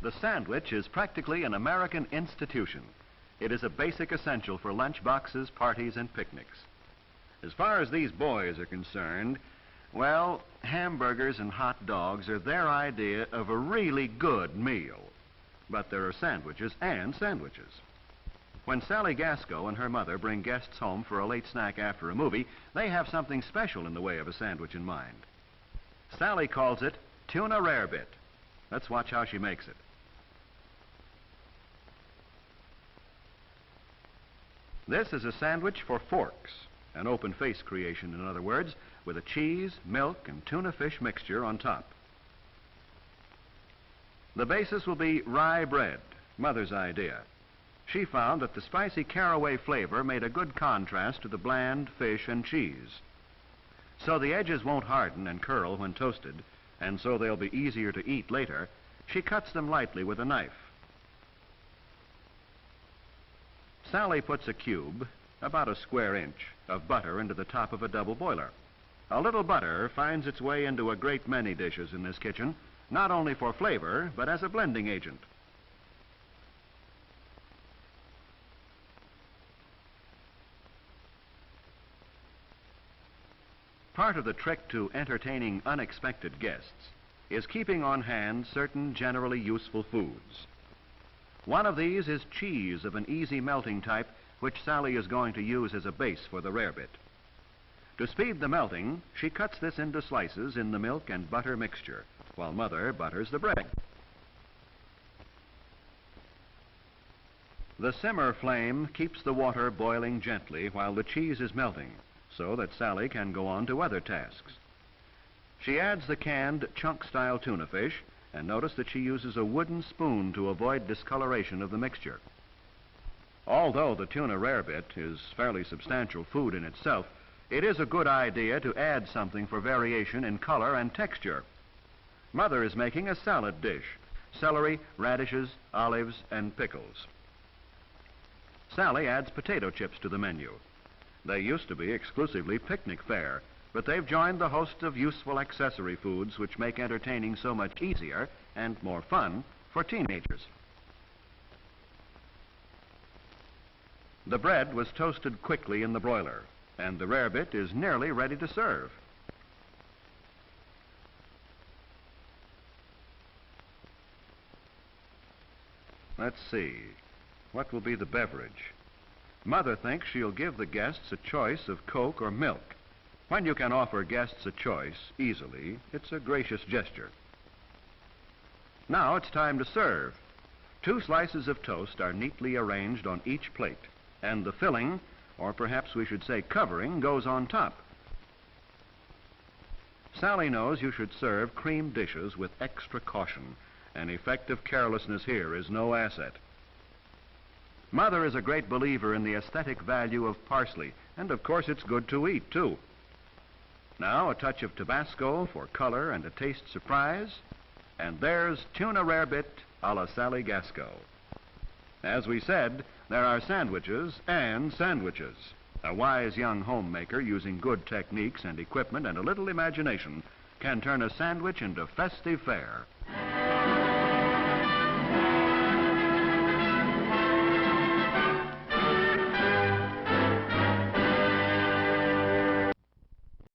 The sandwich is practically an American institution. It is a basic essential for lunch boxes, parties, and picnics. As far as these boys are concerned, well, hamburgers and hot dogs are their idea of a really good meal. But there are sandwiches and sandwiches. When Sally Gasco and her mother bring guests home for a late snack after a movie, they have something special in the way of a sandwich in mind. Sally calls it tuna rarebit. Let's watch how she makes it. This is a sandwich for forks, an open-face creation, in other words, with a cheese, milk, and tuna fish mixture on top. The basis will be rye bread, Mother's idea. She found that the spicy caraway flavor made a good contrast to the bland fish and cheese. So the edges won't harden and curl when toasted, and so they'll be easier to eat later. She cuts them lightly with a knife. Sally puts a cube, about a square inch, of butter into the top of a double boiler. A little butter finds its way into a great many dishes in this kitchen, not only for flavor, but as a blending agent. Part of the trick to entertaining unexpected guests is keeping on hand certain generally useful foods. One of these is cheese of an easy melting type, which Sally is going to use as a base for the rarebit. To speed the melting, she cuts this into slices in the milk and butter mixture, while Mother butters the bread. The simmer flame keeps the water boiling gently while the cheese is melting, so that Sally can go on to other tasks. She adds the canned chunk-style tuna fish, and notice that she uses a wooden spoon to avoid discoloration of the mixture. Although the tuna rarebit is fairly substantial food in itself, it is a good idea to add something for variation in color and texture. Mother is making a salad dish: celery, radishes, olives, and pickles. Sally adds potato chips to the menu. They used to be exclusively picnic fare, but they've joined the host of useful accessory foods which make entertaining so much easier and more fun for teenagers. The bread was toasted quickly in the broiler, and the rarebit is nearly ready to serve. Let's see, what will be the beverage? Mother thinks she'll give the guests a choice of Coke or milk. When you can offer guests a choice easily, it's a gracious gesture. Now it's time to serve. 2 slices of toast are neatly arranged on each plate, and the filling, or perhaps we should say covering, goes on top. Sally knows you should serve cream dishes with extra caution, and effective carelessness here is no asset. Mother is a great believer in the aesthetic value of parsley, and of course it's good to eat, too. Now a touch of Tabasco for color and a taste surprise, and there's tuna rarebit a la Sally Gasco. As we said, there are sandwiches and sandwiches. A wise young homemaker using good techniques and equipment and a little imagination can turn a sandwich into festive fare.